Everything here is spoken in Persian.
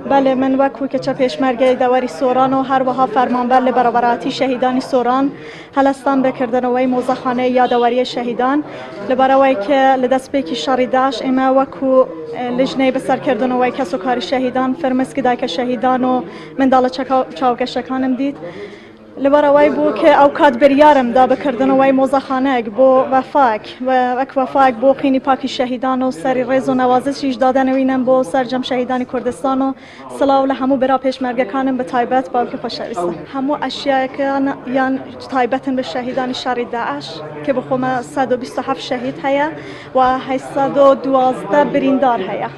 بله، من وکو که چه پیشمرگه داوری سوران و هر وها فرمانبر لبرابراتی شهیدانی سوران هلستان بکردن وی موزخانه یادواری شهیدان لبروی که لدست پیکی شری داش اما وکو لجنه بسر کردن وی کسو کاری شهیدان فرمس که دای که شهیدان و من دالا چاوک شکانم دید لبروی بو که اوقات بریارم دا بکردن وی موزخانه بو وفاک و وک وفاک بو قینی پاکی شهیدان و سری رز و نوازشش دادن وینم بو سرجم شهیدانی کردستان و صلاح له همو برا پیشمرگه کانم به تایبت با که خوشویسته همو اشیاء که یان تایبتن به شهیدان شری داعش که بخوام 127 شهید هيا و 812 بریندار هيا.